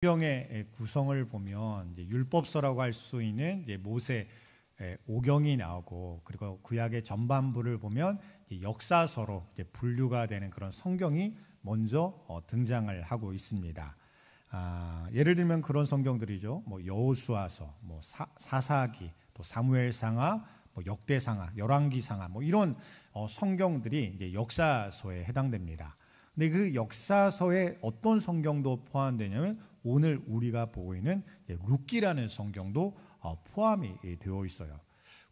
성경의 구성을 보면 이제 율법서라고 할 수 있는 이제 모세 오경이 나오고, 그리고 구약의 전반부를 보면 역사서로 이제 분류가 되는 그런 성경이 먼저 등장을 하고 있습니다. 예를 들면 그런 성경들이죠. 여호수아서, 사사기, 또 사무엘상하, 역대상하, 열왕기상하, 이런 성경들이 이제 역사서에 해당됩니다. 근데 그 역사서에 어떤 성경도 포함되냐면 오늘 우리가 보고 있는 룻기라는 성경도 포함이 되어 있어요.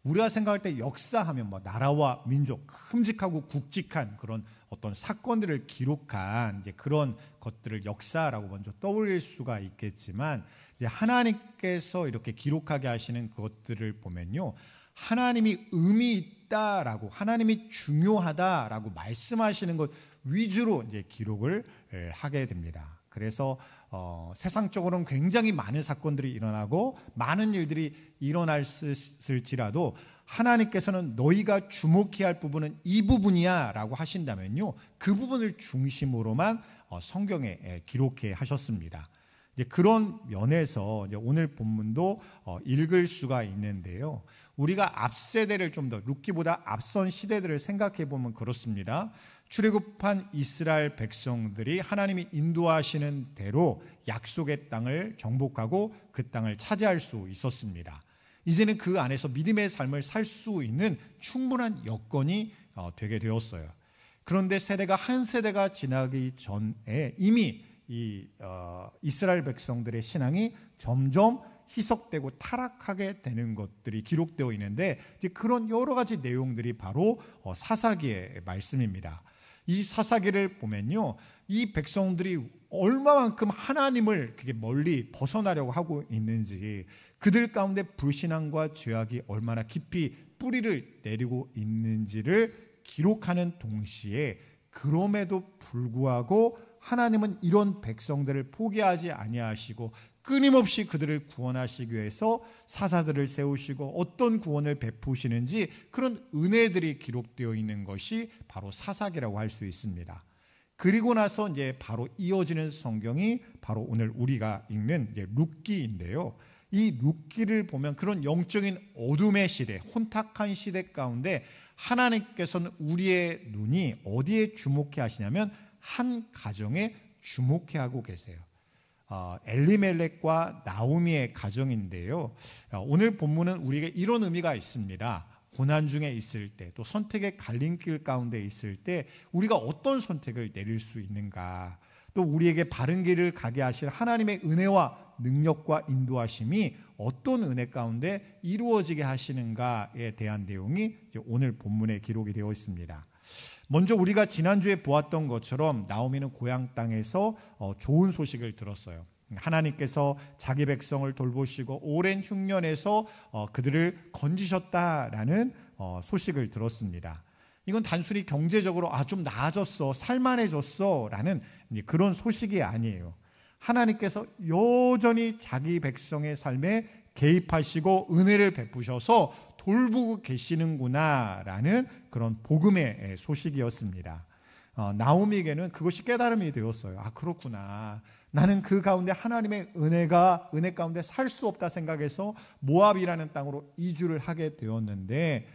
우리가 생각할 때 역사하면 나라와 민족, 큼직하고 굵직한 그런 어떤 사건들을 기록한 이제 그런 것들을 역사라고 먼저 떠올릴 수가 있겠지만, 이제 하나님께서 이렇게 기록하게 하시는 그것들을 보면요, 하나님이 의미 있다라고, 하나님이 중요하다라고 말씀하시는 것 위주로 이제 기록을 하게 됩니다. 그래서 세상적으로는 굉장히 많은 사건들이 일어나고 많은 일들이 일어났을지라도 하나님께서는 너희가 주목해야 할 부분은 이 부분이야 라고 하신다면요, 그 부분을 중심으로만 성경에 기록해 하셨습니다. 이제 그런 면에서 이제 오늘 본문도 읽을 수가 있는데요, 우리가 앞 세대를 좀 더, 룻기보다 앞선 시대들을 생각해 보면 그렇습니다. 출애굽한 이스라엘 백성들이 하나님이 인도하시는 대로 약속의 땅을 정복하고 그 땅을 차지할 수 있었습니다. 이제는 그 안에서 믿음의 삶을 살 수 있는 충분한 여건이 되게 되었어요. 그런데 한 세대가 지나기 전에 이미 이스라엘 백성들의 신앙이 점점 희석되고 타락하게 되는 것들이 기록되어 있는데, 이제 그런 여러 가지 내용들이 바로 사사기의 말씀입니다. 이 사사기를 보면요, 이 백성들이 얼마만큼 하나님을 그게 멀리 벗어나려고 하고 있는지, 그들 가운데 불신앙과 죄악이 얼마나 깊이 뿌리를 내리고 있는지를 기록하는 동시에, 그럼에도 불구하고 하나님은 이런 백성들을 포기하지 아니하시고 끊임없이 그들을 구원하시기 위해서 사사들을 세우시고 어떤 구원을 베푸시는지, 그런 은혜들이 기록되어 있는 것이 바로 사사기라고 할 수 있습니다. 그리고 나서 이제 바로 이어지는 성경이 바로 오늘 우리가 읽는 이제 룻기인데요. 이 룻기를 보면 그런 영적인 어둠의 시대, 혼탁한 시대 가운데 하나님께서는 우리의 눈이 어디에 주목해 하시냐면 한 가정에 주목해 하고 계세요. 엘리멜렉과 나오미의 가정인데요, 오늘 본문은 우리에게 이런 의미가 있습니다. 고난 중에 있을 때, 또 선택의 갈림길 가운데 있을 때 우리가 어떤 선택을 내릴 수 있는가, 또 우리에게 바른 길을 가게 하실 하나님의 은혜와 능력과 인도하심이 어떤 은혜 가운데 이루어지게 하시는가에 대한 내용이 오늘 본문에 기록이 되어 있습니다. 먼저 우리가 지난주에 보았던 것처럼 나오미는 고향 땅에서 좋은 소식을 들었어요. 하나님께서 자기 백성을 돌보시고 오랜 흉년에서 그들을 건지셨다라는 소식을 들었습니다. 이건 단순히 경제적으로 좀 나아졌어, 살만해졌어 라는 그런 소식이 아니에요. 하나님께서 여전히 자기 백성의 삶에 개입하시고 은혜를 베푸셔서 돌보고 계시는구나 라는 그런 복음의 소식이었습니다. 나오미에게는 그것이 깨달음이 되었어요. 그렇구나, 나는 그 가운데 하나님의 은혜 가운데 살 수 없다 생각해서 모압이라는 땅으로 이주를 하게 되었는데,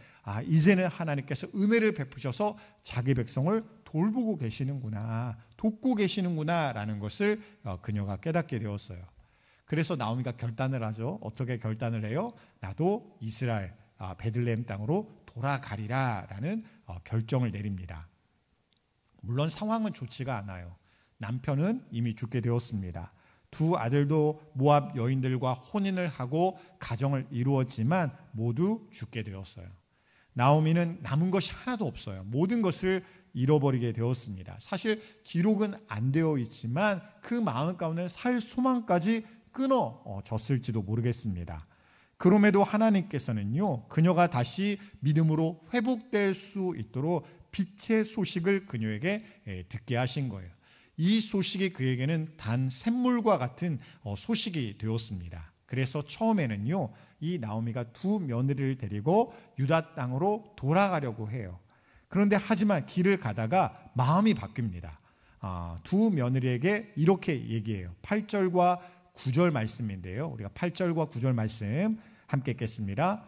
이제는 하나님께서 은혜를 베푸셔서 자기 백성을 돌보고 계시는구나, 돕고 계시는구나 라는 것을 그녀가 깨닫게 되었어요. 그래서 나오미가 결단을 하죠. 어떻게 결단을 해요? 나도 이스라엘 베들레헴 땅으로 돌아가리라 라는 결정을 내립니다. 물론 상황은 좋지가 않아요. 남편은 이미 죽게 되었습니다. 두 아들도 모압 여인들과 혼인을 하고 가정을 이루었지만 모두 죽게 되었어요. 나오미는 남은 것이 하나도 없어요. 모든 것을 잃어버리게 되었습니다. 사실 기록은 안 되어 있지만 그 마음 가운데 살 소망까지 끊어졌을지도 모르겠습니다. 그럼에도 하나님께서는요, 그녀가 다시 믿음으로 회복될 수 있도록 빛의 소식을 그녀에게 듣게 하신 거예요. 이 소식이 그에게는 단 샘물과 같은 소식이 되었습니다. 그래서 처음에는요, 이 나오미가 두 며느리를 데리고 유다 땅으로 돌아가려고 해요. 그런데 하지만 길을 가다가 마음이 바뀝니다. 두 며느리에게 이렇게 얘기해요. 8절과 9절 말씀인데요. 우리가 8절과 9절 말씀 함께 읽겠습니다.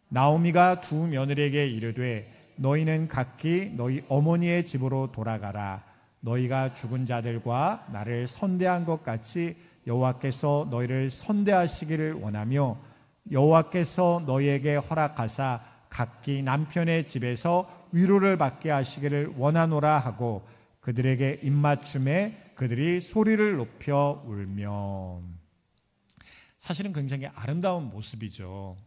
나오미가 두 며느리에게 이르되 너희는 각기 너희 어머니의 집으로 돌아가라. 너희가 죽은 자들과 나를 선대한 것 같이 여호와께서 너희를 선대하시기를 원하며 여호와께서 너희에게 허락하사 각기 남편의 집에서 위로를 받게 하시기를 원하노라 하고 그들에게 입맞춤에 그들이 소리를 높여 울며. 사실은 굉장히 아름다운 모습이죠.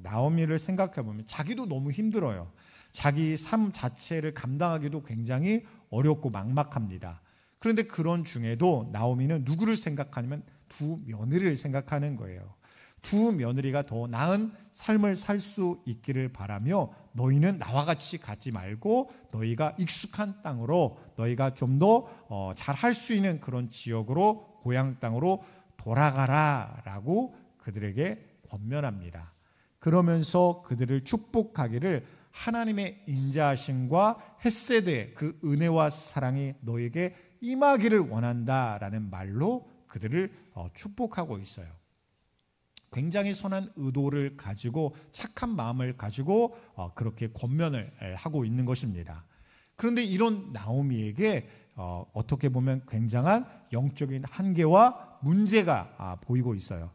나오미를 생각해 보면 자기도 너무 힘들어요. 자기 삶 자체를 감당하기도 굉장히 어렵고 막막합니다. 그런데 그런 중에도 나오미는 누구를 생각하냐면 두 며느리를 생각하는 거예요. 두 며느리가 더 나은 삶을 살 수 있기를 바라며 너희는 나와 같이 가지 말고 너희가 익숙한 땅으로 너희가 좀 더 잘할 수 있는 그런 지역으로 고향 땅으로 돌아가라라고 그들에게 권면합니다. 그러면서 그들을 축복하기를 하나님의 인자하심과 헤세드의 그 은혜와 사랑이 너에게 임하기를 원한다라는 말로 그들을 축복하고 있어요. 굉장히 선한 의도를 가지고 착한 마음을 가지고 그렇게 권면을 하고 있는 것입니다. 그런데 이런 나오미에게 어떻게 보면 굉장한 영적인 한계와 문제가 보이고 있어요.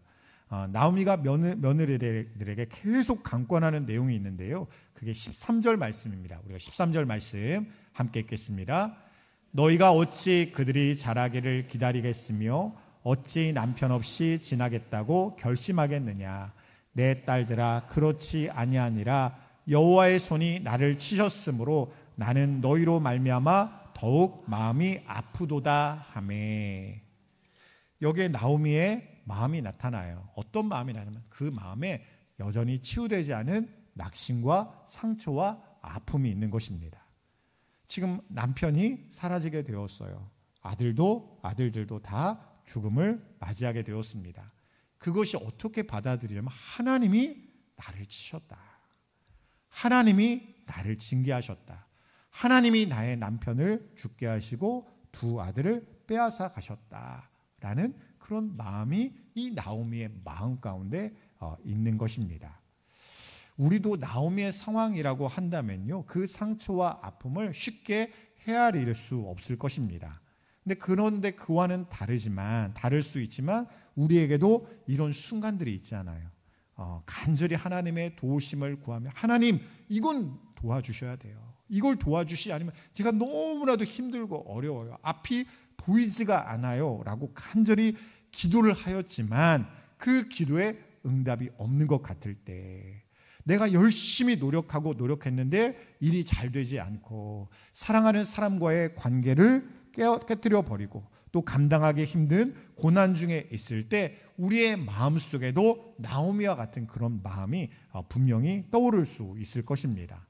나오미가 며느리들에게 계속 강권하는 내용이 있는데요. 그게 13절 말씀입니다. 우리가 13절 말씀 함께 읽겠습니다. 너희가 어찌 그들이 자라기를 기다리겠으며 어찌 남편 없이 지나겠다고 결심하겠느냐. 내 딸들아 그렇지 아니하니라. 여호와의 손이 나를 치셨으므로 나는 너희로 말미암아 더욱 마음이 아프도다 하매. 여기에 나오미의 마음이 나타나요. 어떤 마음이 나냐면 그 마음에 여전히 치유되지 않은 낙심과 상처와 아픔이 있는 것입니다. 지금 남편이 사라지게 되었어요. 아들들도 다 죽음을 맞이하게 되었습니다. 그것이 어떻게 받아들이냐면 하나님이 나를 치셨다. 하나님이 나를 징계하셨다. 하나님이 나의 남편을 죽게 하시고 두 아들을 빼앗아 가셨다라는 그런 마음이 이 나오미의 마음 가운데 있는 것입니다. 우리도 나오미의 상황이라고 한다면요, 그 상처와 아픔을 쉽게 헤아릴 수 없을 것입니다. 그런데 그와는 다를 수 있지만 우리에게도 이런 순간들이 있잖아요. 간절히 하나님의 도우심을 구하며 하나님 이건 도와주셔야 돼요. 이걸 도와주시 아니면 제가 너무나도 힘들고 어려워요. 앞이 보이지가 않아요. 라고 간절히 기도를 하였지만 그 기도에 응답이 없는 것 같을 때, 내가 열심히 노력했는데 일이 잘 되지 않고 사랑하는 사람과의 관계를 깨뜨려 버리고 또 감당하기 힘든 고난 중에 있을 때 우리의 마음속에도 나오미와 같은 그런 마음이 분명히 떠오를 수 있을 것입니다.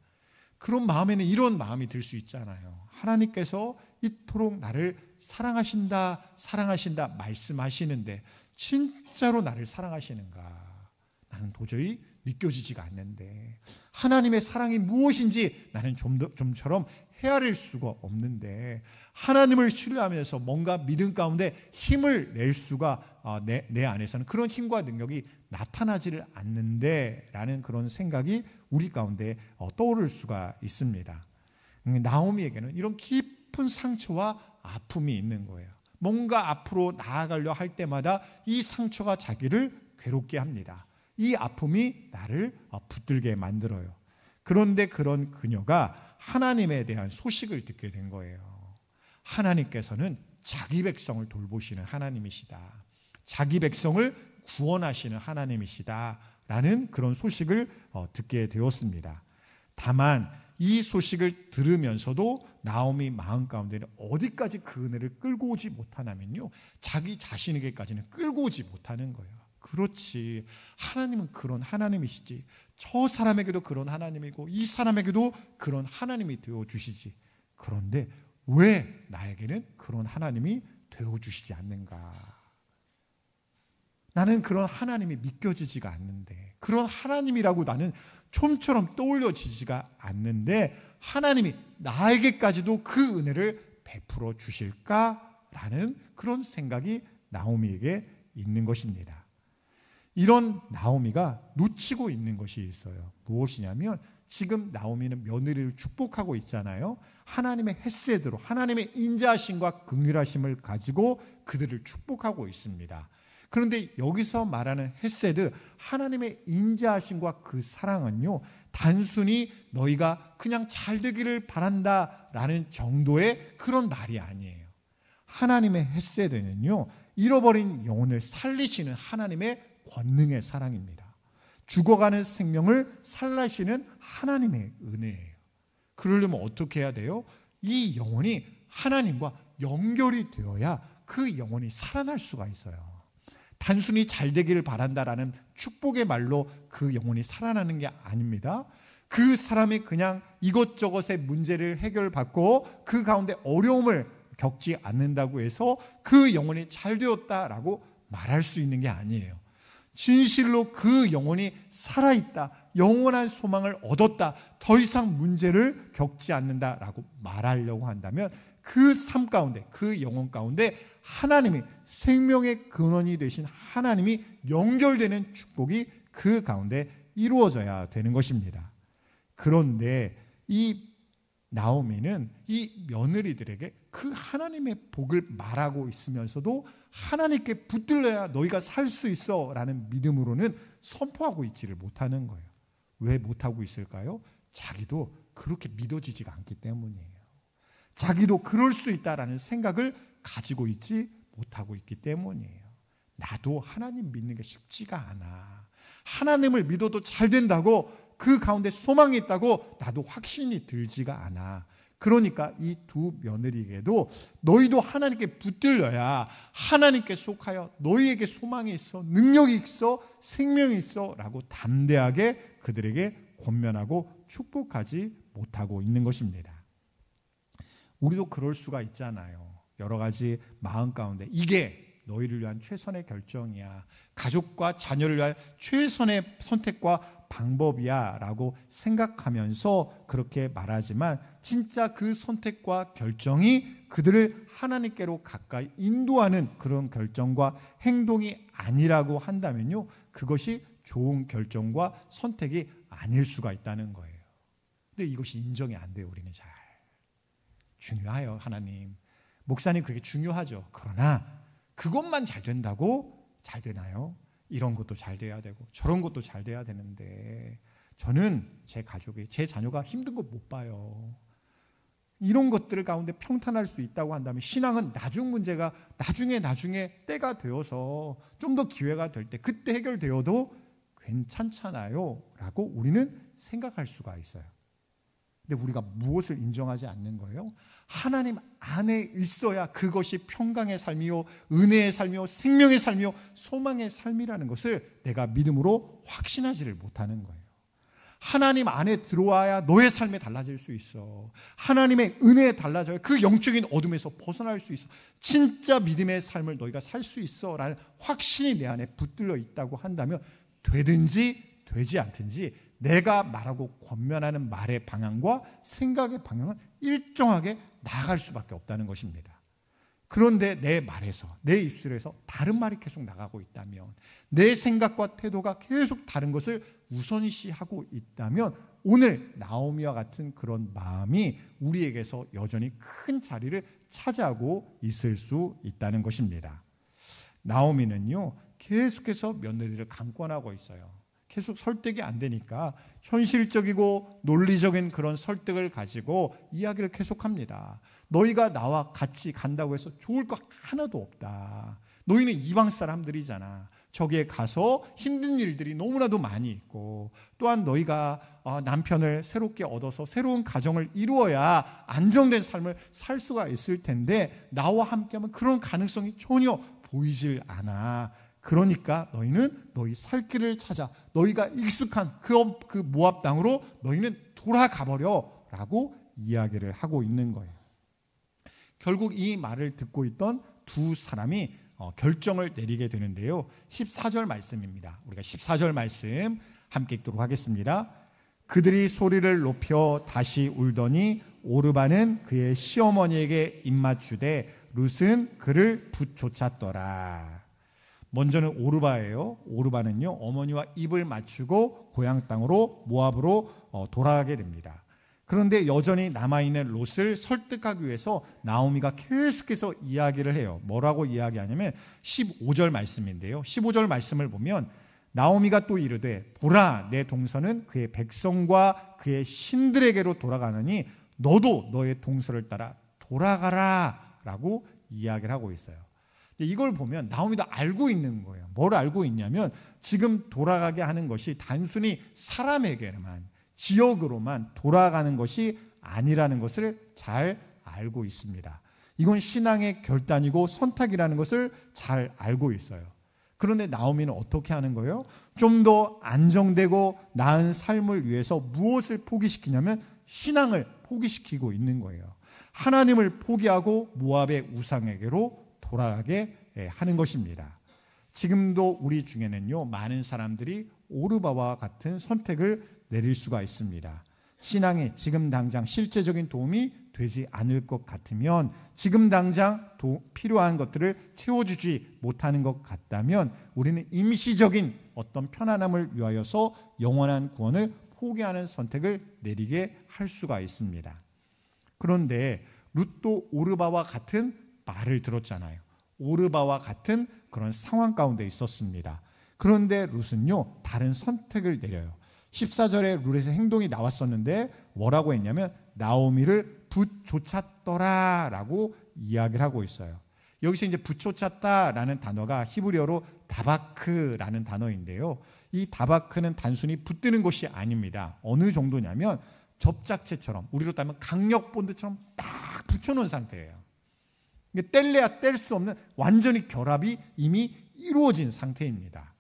그런 마음에는 이런 마음이 들 수 있잖아요. 하나님께서 이토록 나를 사랑하신다 말씀하시는데 진짜로 나를 사랑하시는가? 나는 도저히 믿겨지지가 않는데, 하나님의 사랑이 무엇인지 나는 좀처럼 헤아릴 수가 없는데, 하나님을 신뢰하면서 뭔가 믿음 가운데 힘을 낼 수가 내 안에서는 그런 힘과 능력이 나타나지를 않는데 라는 그런 생각이 우리 가운데 떠오를 수가 있습니다. 나오미에게는 이런 깊은 상처와 아픔이 있는 거예요. 뭔가 앞으로 나아가려 할 때마다 이 상처가 자기를 괴롭게 합니다. 이 아픔이 나를 붙들게 만들어요. 그런데 그런 그녀가 하나님에 대한 소식을 듣게 된 거예요. 하나님께서는 자기 백성을 돌보시는 하나님이시다. 자기 백성을 구원하시는 하나님이시다. 라는 그런 소식을 듣게 되었습니다. 다만 이 소식을 들으면서도 나오미 마음 가운데는 어디까지 그 은혜를 끌고 오지 못하냐면요, 자기 자신에게까지는 끌고 오지 못하는 거예요. 그렇지, 하나님은 그런 하나님이시지, 저 사람에게도 그런 하나님이고 이 사람에게도 그런 하나님이 되어주시지, 그런데 왜 나에게는 그런 하나님이 되어주시지 않는가? 나는 그런 하나님이 믿겨지지가 않는데, 그런 하나님이라고 나는 좀처럼 떠올려지지가 않는데 하나님이 나에게까지도 그 은혜를 베풀어 주실까라는 그런 생각이 나오미에게 있는 것입니다. 이런 나오미가 놓치고 있는 것이 있어요. 무엇이냐면 지금 나오미는 며느리를 축복하고 있잖아요. 하나님의 헤세드로 하나님의 인자하심과 긍휼하심을 가지고 그들을 축복하고 있습니다. 그런데 여기서 말하는 헤세드, 하나님의 인자하심과 그 사랑은요, 단순히 너희가 그냥 잘 되기를 바란다라는 정도의 그런 말이 아니에요. 하나님의 헤세드는요, 잃어버린 영혼을 살리시는 하나님의 권능의 사랑입니다. 죽어가는 생명을 살라시는 하나님의 은혜예요. 그러려면 어떻게 해야 돼요? 이 영혼이 하나님과 연결이 되어야 그 영혼이 살아날 수가 있어요. 단순히 잘 되기를 바란다라는 축복의 말로 그 영혼이 살아나는 게 아닙니다. 그 사람이 그냥 이것저것의 문제를 해결받고 그 가운데 어려움을 겪지 않는다고 해서 그 영혼이 잘 되었다라고 말할 수 있는 게 아니에요. 진실로 그 영혼이 살아있다, 영원한 소망을 얻었다, 더 이상 문제를 겪지 않는다라고 말하려고 한다면 그 삶 가운데, 그 영혼 가운데 하나님이 생명의 근원이 되신 하나님이 연결되는 축복이 그 가운데 이루어져야 되는 것입니다. 그런데 이 나오미는 이 며느리들에게 그 하나님의 복을 말하고 있으면서도 하나님께 붙들려야 너희가 살 수 있어 라는 믿음으로는 선포하고 있지를 못하는 거예요. 왜 못하고 있을까요? 자기도 그렇게 믿어지지가 않기 때문이에요. 자기도 그럴 수 있다라는 생각을 가지고 있지 못하고 있기 때문이에요. 나도 하나님 믿는 게 쉽지가 않아. 하나님을 믿어도 잘 된다고, 그 가운데 소망이 있다고 나도 확신이 들지가 않아. 그러니까 이 두 며느리에게도 너희도 하나님께 붙들려야 하나님께 속하여 너희에게 소망이 있어, 능력이 있어, 생명이 있어 라고 담대하게 그들에게 권면하고 축복하지 못하고 있는 것입니다. 우리도 그럴 수가 있잖아요. 여러 가지 마음 가운데 이게 너희를 위한 최선의 결정이야, 가족과 자녀를 위한 최선의 선택과 방법이야 라고 생각하면서 그렇게 말하지만 진짜 그 선택과 결정이 그들을 하나님께로 가까이 인도하는 그런 결정과 행동이 아니라고 한다면요, 그것이 좋은 결정과 선택이 아닐 수가 있다는 거예요. 근데 이것이 인정이 안 돼요. 우리는 잘. 중요해요. 하나님, 목사님 그게 중요하죠. 그러나 그것만 잘 된다고 잘 되나요? 이런 것도 잘 돼야 되고 저런 것도 잘 돼야 되는데 저는 제 가족이, 제 자녀가 힘든 거 못 봐요. 이런 것들 가운데 평탄할 수 있다고 한다면 신앙은 나중 문제가 나중에 때가 되어서 좀 더 기회가 될 때 그때 해결되어도 괜찮잖아요 라고 우리는 생각할 수가 있어요. 근데 우리가 무엇을 인정하지 않는 거예요? 하나님 안에 있어야 그것이 평강의 삶이요, 은혜의 삶이요, 생명의 삶이요, 소망의 삶이라는 것을 내가 믿음으로 확신하지를 못하는 거예요. 하나님 안에 들어와야 너의 삶이 달라질 수 있어. 하나님의 은혜에 달라져야 그 영적인 어둠에서 벗어날 수 있어. 진짜 믿음의 삶을 너희가 살 수 있어 라는 확신이 내 안에 붙들려 있다고 한다면 되든지 되지 않든지 내가 말하고 권면하는 말의 방향과 생각의 방향은 일정하게 나아갈 수밖에 없다는 것입니다. 그런데 내 말에서, 내 입술에서 다른 말이 계속 나가고 있다면, 내 생각과 태도가 계속 다른 것을 우선시하고 있다면 오늘 나오미와 같은 그런 마음이 우리에게서 여전히 큰 자리를 차지하고 있을 수 있다는 것입니다. 나오미는요, 계속해서 며느리를 강권하고 있어요. 계속 설득이 안 되니까 현실적이고 논리적인 그런 설득을 가지고 이야기를 계속합니다. 너희가 나와 같이 간다고 해서 좋을 거 하나도 없다. 너희는 이방 사람들이잖아. 저기에 가서 힘든 일들이 너무나도 많이 있고, 또한 너희가 남편을 새롭게 얻어서 새로운 가정을 이루어야 안정된 삶을 살 수가 있을 텐데 나와 함께하면 그런 가능성이 전혀 보이질 않아. 그러니까 너희는 너희 살 길을 찾아 너희가 익숙한 그 모압 땅으로 너희는 돌아가 버려 라고 이야기를 하고 있는 거예요. 결국 이 말을 듣고 있던 두 사람이 결정을 내리게 되는데요. 14절 말씀입니다. 우리가 14절 말씀 함께 읽도록 하겠습니다. 그들이 소리를 높여 다시 울더니 오르바는 그의 시어머니에게 입맞추되 룻은 그를 붙 쫓았더라. 먼저는 오르바예요. 오르바는요, 어머니와 입을 맞추고 고향 땅으로 모압으로 돌아가게 됩니다. 그런데 여전히 남아있는 롯을 설득하기 위해서 나오미가 계속해서 이야기를 해요. 뭐라고 이야기하냐면 15절 말씀인데요. 15절 말씀을 보면 나오미가 또 이르되 보라, 내 동서는 그의 백성과 그의 신들에게로 돌아가느니 너도 너의 동서를 따라 돌아가라 라고 이야기를 하고 있어요. 이걸 보면 나오미도 알고 있는 거예요. 뭘 알고 있냐면 지금 돌아가게 하는 것이 단순히 사람에게만, 지역으로만 돌아가는 것이 아니라는 것을 잘 알고 있습니다. 이건 신앙의 결단이고 선택이라는 것을 잘 알고 있어요. 그런데 나오미는 어떻게 하는 거예요? 좀 더 안정되고 나은 삶을 위해서 무엇을 포기시키냐면 신앙을 포기시키고 있는 거예요. 하나님을 포기하고 모압의 우상에게로 돌아가게 하는 것입니다. 지금도 우리 중에는요, 많은 사람들이 오르바와 같은 선택을 내릴 수가 있습니다. 신앙에 지금 당장 실제적인 도움이 되지 않을 것 같으면, 지금 당장 필요한 것들을 채워주지 못하는 것 같다면 우리는 임시적인 어떤 편안함을 위하여서 영원한 구원을 포기하는 선택을 내리게 할 수가 있습니다. 그런데 룻도 오르바와 같은 말을 들었잖아요. 오르바와 같은 그런 상황 가운데 있었습니다. 그런데 룻은요, 다른 선택을 내려요. 14절에 룻의 행동이 나왔었는데 뭐라고 했냐면 나오미를 붙쫓았더라 라고 이야기를 하고 있어요. 여기서 이제 붙쫓았다라는 단어가 히브리어로 다바크라는 단어인데요. 이 다바크는 단순히 붙드는 것이 아닙니다. 어느 정도냐면 접착제처럼, 우리로 따면 강력 본드처럼 딱 붙여놓은 상태예요. 뗄래야 뗄 수 없는 완전히 결합이 이미 이루어진 상태입니다.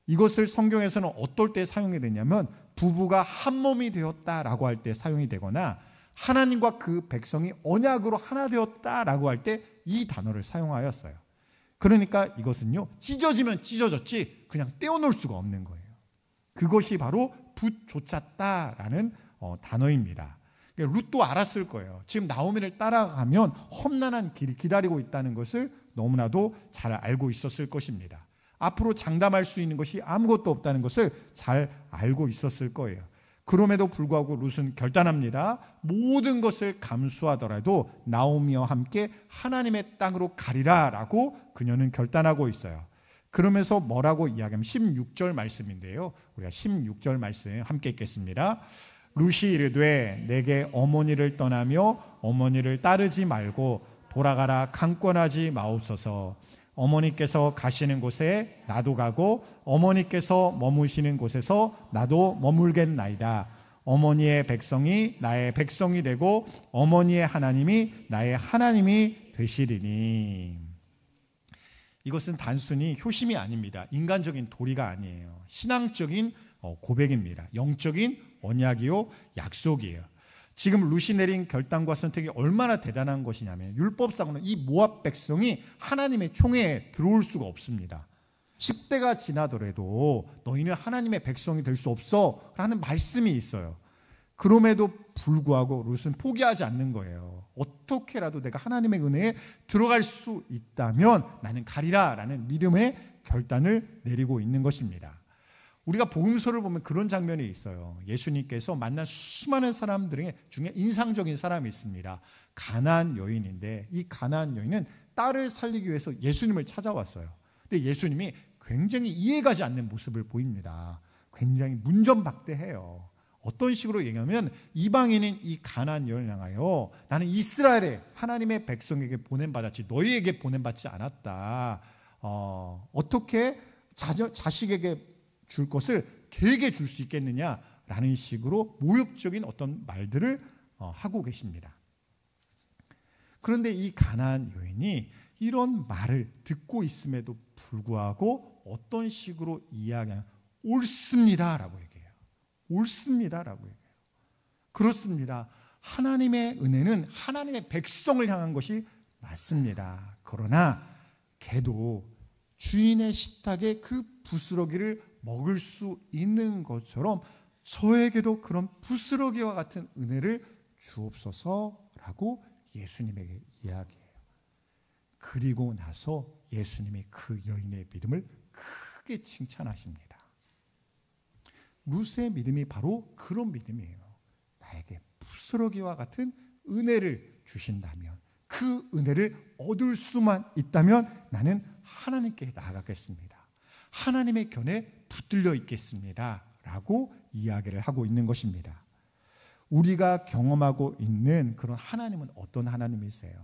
이것을 성경에서는 어떨 때 사용이 되냐면 부부가 한 몸이 되었다라고 할 때 사용이 되거나 하나님과 그 백성이 언약으로 하나 되었다라고 할 때 이 단어를 사용하였어요. 그러니까 이것은요, 찢어지면 찢어졌지 그냥 떼어놓을 수가 없는 거예요. 그것이 바로 붙쫓았다라는 단어입니다. 룻도 알았을 거예요. 지금 나오미를 따라가면 험난한 길이 기다리고 있다는 것을 너무나도 잘 알고 있었을 것입니다. 앞으로 장담할 수 있는 것이 아무것도 없다는 것을 잘 알고 있었을 거예요. 그럼에도 불구하고 룻은 결단합니다. 모든 것을 감수하더라도 나오미와 함께 하나님의 땅으로 가리라 라고 그녀는 결단하고 있어요. 그러면서 뭐라고 이야기하면 16절 말씀인데요. 우리가 16절 말씀 함께 읽겠습니다. 룻이 이르되 내게 어머니를 떠나며 어머니를 따르지 말고 돌아가라 강권하지 마옵소서. 어머니께서 가시는 곳에 나도 가고 어머니께서 머무시는 곳에서 나도 머물겠나이다. 어머니의 백성이 나의 백성이 되고 어머니의 하나님이 나의 하나님이 되시리니. 이것은 단순히 효심이 아닙니다. 인간적인 도리가 아니에요. 신앙적인 고백입니다. 영적인 언약이요, 약속이에요. 지금 룻이 내린 결단과 선택이 얼마나 대단한 것이냐면 율법상으로는 이 모압 백성이 하나님의 총회에 들어올 수가 없습니다. 10대가 지나더라도 너희는 하나님의 백성이 될 수 없어 라는 말씀이 있어요. 그럼에도 불구하고 룻은 포기하지 않는 거예요. 어떻게라도 내가 하나님의 은혜에 들어갈 수 있다면 나는 가리라 라는 믿음의 결단을 내리고 있는 것입니다. 우리가 복음서를 보면 그런 장면이 있어요. 예수님께서 만난 수많은 사람들 중에 인상적인 사람이 있습니다. 가나안 여인인데 이 가나안 여인은 딸을 살리기 위해서 예수님을 찾아왔어요. 근데 예수님이 굉장히 이해가지 않는 모습을 보입니다. 굉장히 문전박대해요. 어떤 식으로 얘기하면 이방인인 이 가나안 여인을 향하여 나는 이스라엘의 하나님의 백성에게 보냄받았지 너희에게 보냄받지 않았다. 어떻게 자식에게 줄 것을 걔에게 줄 수 있겠느냐라는 식으로 모욕적인 어떤 말들을 하고 계십니다. 그런데 이 가나안 여인이 이런 말을 듣고 있음에도 불구하고 어떤 식으로 이야기하냐, 옳습니다라고 얘기해요. 옳습니다라고 얘기해요. 그렇습니다. 하나님의 은혜는 하나님의 백성을 향한 것이 맞습니다. 그러나 걔도 주인의 식탁에 그 부스러기를 먹을 수 있는 것처럼 저에게도 그런 부스러기와 같은 은혜를 주옵소서라고 예수님에게 이야기해요. 그리고 나서 예수님이 그 여인의 믿음을 크게 칭찬하십니다. 루스의 믿음이 바로 그런 믿음이에요. 나에게 부스러기와 같은 은혜를 주신다면, 그 은혜를 얻을 수만 있다면 나는 하나님께 나아가겠습니다. 하나님의 견에 붙들려 있겠습니다. 라고 이야기를 하고 있는 것입니다. 우리가 경험하고 있는 그런 하나님은 어떤 하나님이세요?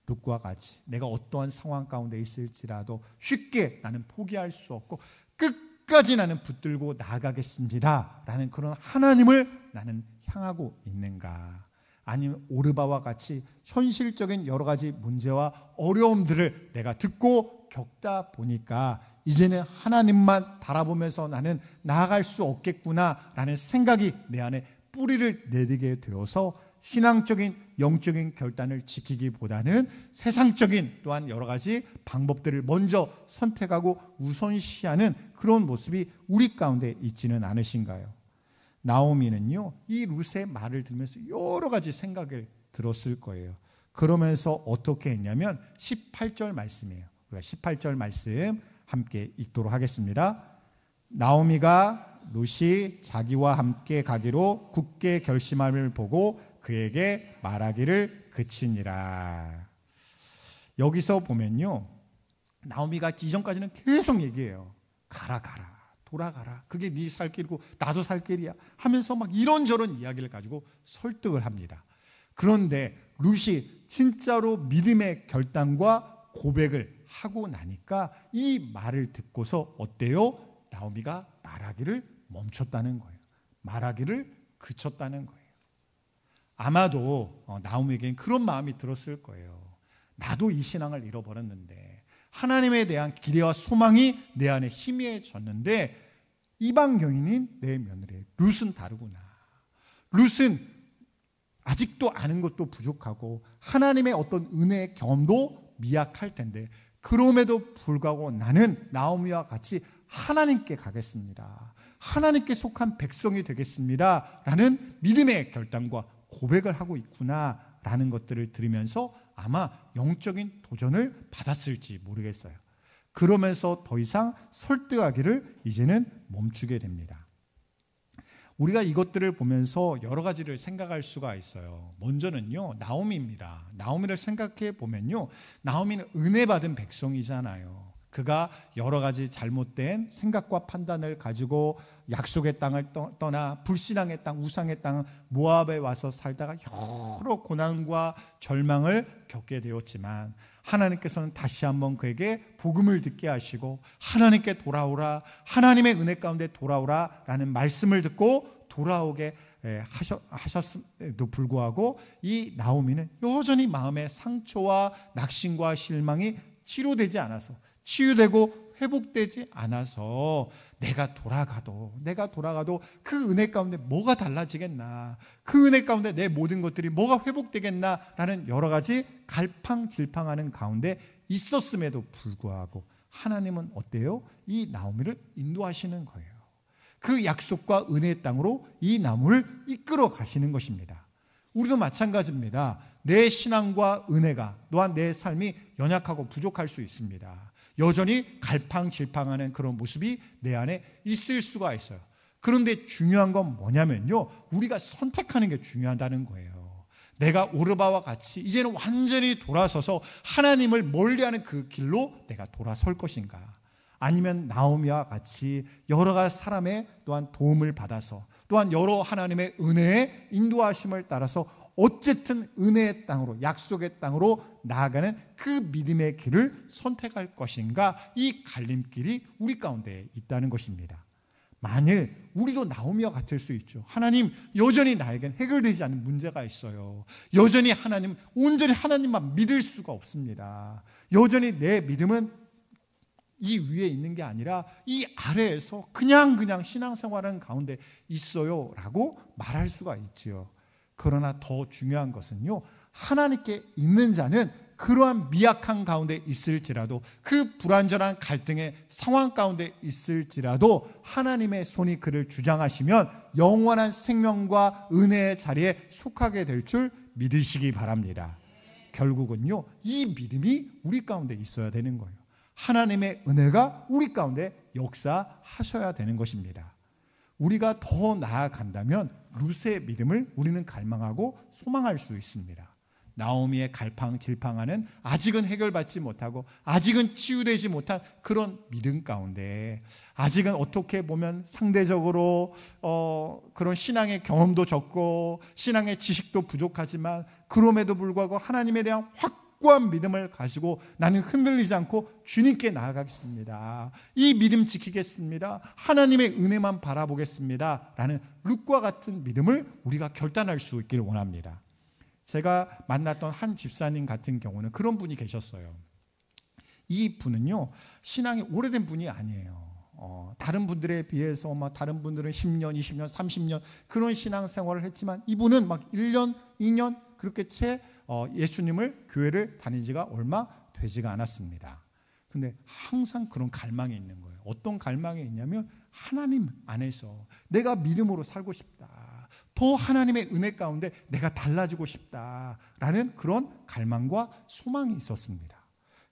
룻과 같이 내가 어떠한 상황 가운데 있을지라도 쉽게 나는 포기할 수 없고 끝까지 나는 붙들고 나아가겠습니다. 라는 그런 하나님을 나는 향하고 있는가? 아니면 오르바와 같이 현실적인 여러 가지 문제와 어려움들을 내가 듣고 겪다 보니까 이제는 하나님만 바라보면서 나는 나아갈 수 없겠구나라는 생각이 내 안에 뿌리를 내리게 되어서 신앙적인 영적인 결단을 지키기보다는 세상적인 또한 여러 가지 방법들을 먼저 선택하고 우선시하는 그런 모습이 우리 가운데 있지는 않으신가요? 나오미는요, 이 룻의 말을 들으면서 여러 가지 생각을 들었을 거예요. 그러면서 어떻게 했냐면 18절 말씀이에요. 우리가 18절 말씀 함께 읽도록 하겠습니다. 나오미가 룻이 자기와 함께 가기로 굳게 결심함을 보고 그에게 말하기를 그치니라. 여기서 보면요, 나오미가 이전까지는 계속 얘기해요. 가라 돌아가라. 그게 네 살 길이고 나도 살 길이야 하면서 막 이런저런 이야기를 가지고 설득을 합니다. 그런데 룻이 진짜로 믿음의 결단과 고백을 하고 나니까 이 말을 듣고서 어때요? 나오미가 말하기를 멈췄다는 거예요. 말하기를 그쳤다는 거예요. 아마도 나오미에겐 그런 마음이 들었을 거예요. 나도 이 신앙을 잃어버렸는데, 하나님에 대한 기대와 소망이 내 안에 희미해졌는데, 이방 여인인 내 며느리 룻은 다르구나. 룻은 아직도 아는 것도 부족하고 하나님의 어떤 은혜의 경험도 미약할 텐데, 그럼에도 불구하고 나는 나오미와 같이 하나님께 가겠습니다. 하나님께 속한 백성이 되겠습니다. 라는 믿음의 결단과 고백을 하고 있구나 라는 것들을 들으면서 아마 영적인 도전을 받았을지 모르겠어요. 그러면서 더 이상 설득하기를 이제는 멈추게 됩니다. 우리가 이것들을 보면서 여러 가지를 생각할 수가 있어요. 먼저는요, 나오미입니다. 나오미를 생각해 보면요, 나오미는 은혜 받은 백성이잖아요. 그가 여러 가지 잘못된 생각과 판단을 가지고 약속의 땅을 떠나 불신앙의 땅, 우상의 땅 모압에 와서 살다가 여러 고난과 절망을 겪게 되었지만, 하나님께서는 다시 한번 그에게 복음을 듣게 하시고 하나님께 돌아오라, 하나님의 은혜 가운데 돌아오라 라는 말씀을 듣고 돌아오게 하셨음에도 불구하고 이 나오미는 여전히 마음의 상처와 낙심과 실망이 치료되지 않아서, 치유되고 회복되지 않아서 내가 돌아가도 그 은혜 가운데 뭐가 달라지겠나, 그 은혜 가운데 내 모든 것들이 뭐가 회복되겠나라는 여러 가지 갈팡질팡하는 가운데 있었음에도 불구하고 하나님은 어때요? 이 나오미를 인도하시는 거예요. 그 약속과 은혜의 땅으로 이 나무를 이끌어 가시는 것입니다. 우리도 마찬가지입니다. 내 신앙과 은혜가 또한 내 삶이 연약하고 부족할 수 있습니다. 여전히 갈팡질팡하는 그런 모습이 내 안에 있을 수가 있어요. 그런데 중요한 건 뭐냐면요, 우리가 선택하는 게 중요하다는 거예요. 내가 오르바와 같이 이제는 완전히 돌아서서 하나님을 멀리하는 그 길로 내가 돌아설 것인가, 아니면 나오미와 같이 여러 가지 사람의 또한 도움을 받아서 또한 여러 하나님의 은혜의 인도하심을 따라서 어쨌든 은혜의 땅으로, 약속의 땅으로 나아가는 그 믿음의 길을 선택할 것인가, 이 갈림길이 우리 가운데 있다는 것입니다. 만일 우리도 나오미와 같을 수 있죠. 하나님, 여전히 나에겐 해결되지 않는 문제가 있어요. 여전히 하나님, 온전히 하나님만 믿을 수가 없습니다. 여전히 내 믿음은 이 위에 있는 게 아니라 이 아래에서 그냥 신앙생활하는 가운데 있어요 라고 말할 수가 있지요. 그러나 더 중요한 것은요, 하나님께 있는 자는 그러한 미약한 가운데 있을지라도, 그 불완전한 갈등의 상황 가운데 있을지라도 하나님의 손이 그를 주장하시면 영원한 생명과 은혜의 자리에 속하게 될 줄 믿으시기 바랍니다. 결국은요, 이 믿음이 우리 가운데 있어야 되는 거예요. 하나님의 은혜가 우리 가운데 역사하셔야 되는 것입니다. 우리가 더 나아간다면 룻의 믿음을 우리는 갈망하고 소망할 수 있습니다. 나오미의 갈팡질팡하는 아직은 해결받지 못하고 아직은 치유되지 못한 그런 믿음 가운데, 아직은 어떻게 보면 상대적으로 그런 신앙의 경험도 적고 신앙의 지식도 부족하지만 그럼에도 불구하고 하나님에 대한 확고한 믿음을 가지고 나는 흔들리지 않고 주님께 나아가겠습니다. 이 믿음 지키겠습니다. 하나님의 은혜만 바라보겠습니다. 라는 룻과 같은 믿음을 우리가 결단할 수 있기를 원합니다. 제가 만났던 한 집사님 같은 경우는 그런 분이 계셨어요. 이 분은요, 신앙이 오래된 분이 아니에요. 다른 분들에 비해서 다른 분들은 10년, 20년, 30년 그런 신앙생활을 했지만 이분은 막 1년, 2년 그렇게 채 예수님을 교회를 다닌 지가 얼마 되지가 않았습니다. 근데 항상 그런 갈망이 있는 거예요. 어떤 갈망이 있냐면 하나님 안에서 내가 믿음으로 살고 싶다. 더 하나님의 은혜 가운데 내가 달라지고 싶다라는 그런 갈망과 소망이 있었습니다.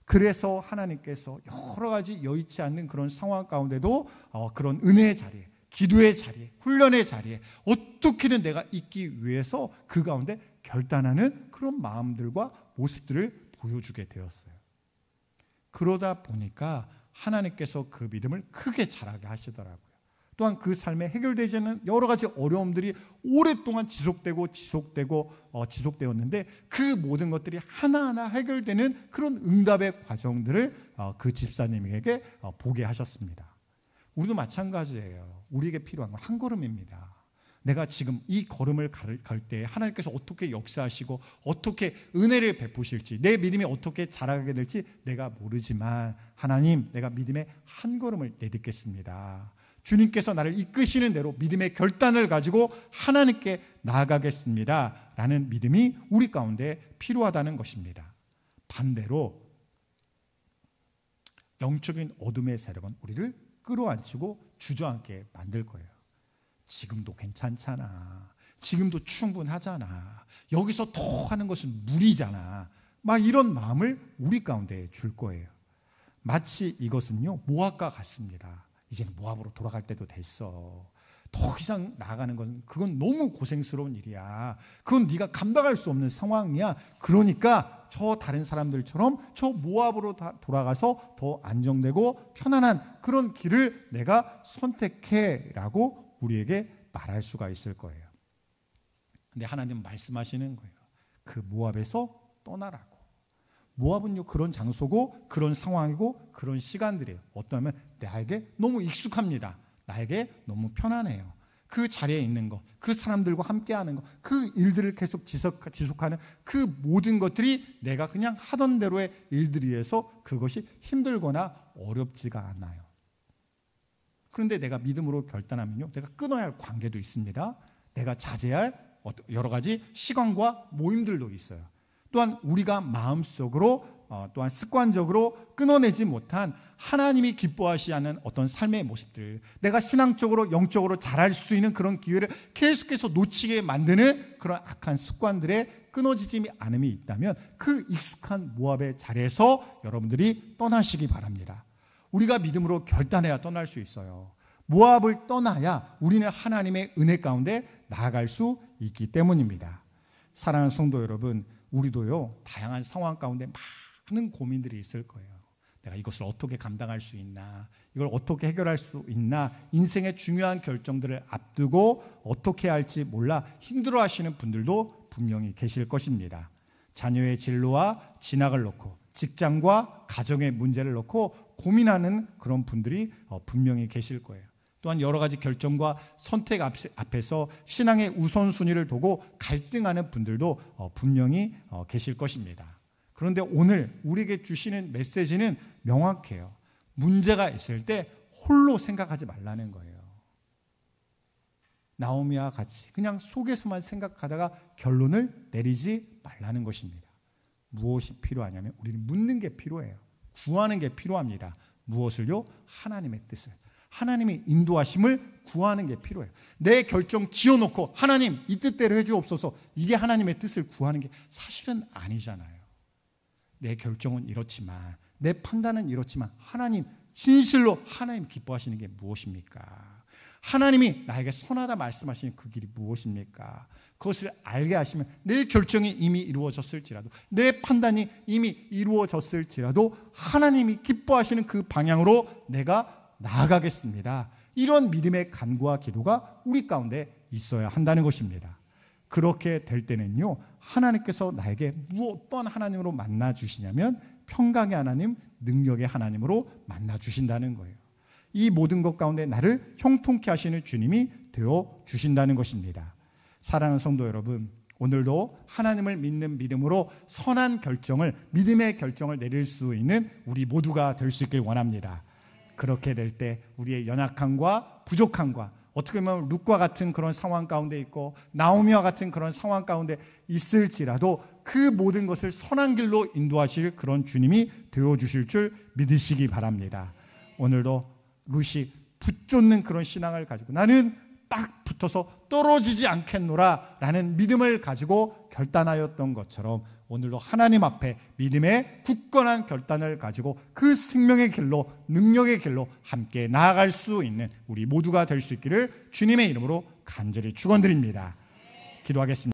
그래서 하나님께서 여러 가지 여의치 않는 그런 상황 가운데도 그런 은혜의 자리에, 기도의 자리에, 훈련의 자리에 어떻게든 내가 있기 위해서 그 가운데 결단하는 그런 마음들과 모습들을 보여주게 되었어요. 그러다 보니까 하나님께서 그 믿음을 크게 자라게 하시더라고요. 또한 그 삶에 해결되지 않는 여러 가지 어려움들이 오랫동안 지속되었는데 그 모든 것들이 하나하나 해결되는 그런 응답의 과정들을 그 집사님에게 보게 하셨습니다. 우리도 마찬가지예요. 우리에게 필요한 건 한 걸음입니다. 내가 지금 이 걸음을 갈 때 하나님께서 어떻게 역사하시고 어떻게 은혜를 베푸실지, 내 믿음이 어떻게 자라게 될지 내가 모르지만 하나님, 내가 믿음의 한 걸음을 내딛겠습니다. 주님께서 나를 이끄시는 대로 믿음의 결단을 가지고 하나님께 나아가겠습니다 라는 믿음이 우리 가운데 필요하다는 것입니다. 반대로 영적인 어둠의 세력은 우리를 끌어안치고 주저앉게 만들 거예요. 지금도 괜찮잖아. 지금도 충분하잖아. 여기서 더 하는 것은 무리잖아. 막 이런 마음을 우리 가운데 줄 거예요. 마치 이것은요, 모압과 같습니다. 이제는 모압으로 돌아갈 때도 됐어. 더 이상 나아가는 건 그건 너무 고생스러운 일이야. 그건 네가 감당할 수 없는 상황이야. 그러니까 저 다른 사람들처럼 저 모압으로 돌아가서 더 안정되고 편안한 그런 길을 내가 선택해라고 우리에게 말할 수가 있을 거예요. 근데 하나님은 말씀하시는 거예요. 그 모압에서 떠나라고. 모압은요, 그런 장소고 그런 상황이고 그런 시간들이에요. 어떠하면 나에게 너무 익숙합니다. 나에게 너무 편안해요. 그 자리에 있는 것, 그 사람들과 함께하는 것, 그 일들을 계속 지속하는 그 모든 것들이 내가 그냥 하던 대로의 일들이어서 그것이 힘들거나 어렵지가 않아요. 그런데 내가 믿음으로 결단하면요, 내가 끊어야 할 관계도 있습니다. 내가 자제할 여러 가지 시간과 모임들도 있어요. 또한 우리가 마음속으로 또한 습관적으로 끊어내지 못한 하나님이 기뻐하시지 않는 어떤 삶의 모습들, 내가 신앙적으로 영적으로 자랄 수 있는 그런 기회를 계속해서 놓치게 만드는 그런 악한 습관들의 끊어지지 않음이 있다면 그 익숙한 모압의 자리에서 여러분들이 떠나시기 바랍니다. 우리가 믿음으로 결단해야 떠날 수 있어요. 모압을 떠나야 우리는 하나님의 은혜 가운데 나아갈 수 있기 때문입니다. 사랑하는 성도 여러분, 우리도요, 다양한 상황 가운데 많은 고민들이 있을 거예요. 내가 이것을 어떻게 감당할 수 있나, 이걸 어떻게 해결할 수 있나, 인생의 중요한 결정들을 앞두고 어떻게 할지 몰라 힘들어하시는 분들도 분명히 계실 것입니다. 자녀의 진로와 진학을 놓고 직장과 가정의 문제를 놓고 고민하는 그런 분들이 분명히 계실 거예요. 또한 여러 가지 결정과 선택 앞에서 신앙의 우선순위를 두고 갈등하는 분들도 분명히 계실 것입니다. 그런데 오늘 우리에게 주시는 메시지는 명확해요. 문제가 있을 때 홀로 생각하지 말라는 거예요. 나오미와 같이 그냥 속에서만 생각하다가 결론을 내리지 말라는 것입니다. 무엇이 필요하냐면 우리는 묻는 게 필요해요. 구하는 게 필요합니다. 무엇을요? 하나님의 뜻을. 하나님의 인도하심을 구하는 게 필요해요. 내 결정 지어놓고 하나님 이 뜻대로 해주옵소서, 이게 하나님의 뜻을 구하는 게 사실은 아니잖아요. 내 결정은 이렇지만 내 판단은 이렇지만 하나님, 진실로 하나님 기뻐하시는 게 무엇입니까? 하나님이 나에게 선하다 말씀하시는 그 길이 무엇입니까? 그것을 알게 하시면 내 결정이 이미 이루어졌을지라도, 내 판단이 이미 이루어졌을지라도 하나님이 기뻐하시는 그 방향으로 내가 나아가겠습니다. 이런 믿음의 간구와 기도가 우리 가운데 있어야 한다는 것입니다. 그렇게 될 때는요, 하나님께서 나에게 어떤 하나님으로 만나 주시냐면 평강의 하나님, 능력의 하나님으로 만나 주신다는 거예요. 이 모든 것 가운데 나를 형통케 하시는 주님이 되어 주신다는 것입니다. 사랑하는 성도 여러분, 오늘도 하나님을 믿는 믿음으로 선한 결정을, 믿음의 결정을 내릴 수 있는 우리 모두가 될 수 있길 원합니다. 그렇게 될 때 우리의 연약함과 부족함과, 어떻게 보면 룻과 같은 그런 상황 가운데 있고 나오미와 같은 그런 상황 가운데 있을지라도 그 모든 것을 선한 길로 인도하실 그런 주님이 되어주실 줄 믿으시기 바랍니다. 오늘도 룻이 붙쫓는 그런 신앙을 가지고 나는 딱 붙어서 떨어지지 않겠노라 라는 믿음을 가지고 결단하였던 것처럼 오늘도 하나님 앞에 믿음의 굳건한 결단을 가지고 그 생명의 길로, 능력의 길로 함께 나아갈 수 있는 우리 모두가 될 수 있기를 주님의 이름으로 간절히 축원드립니다. 기도하겠습니다.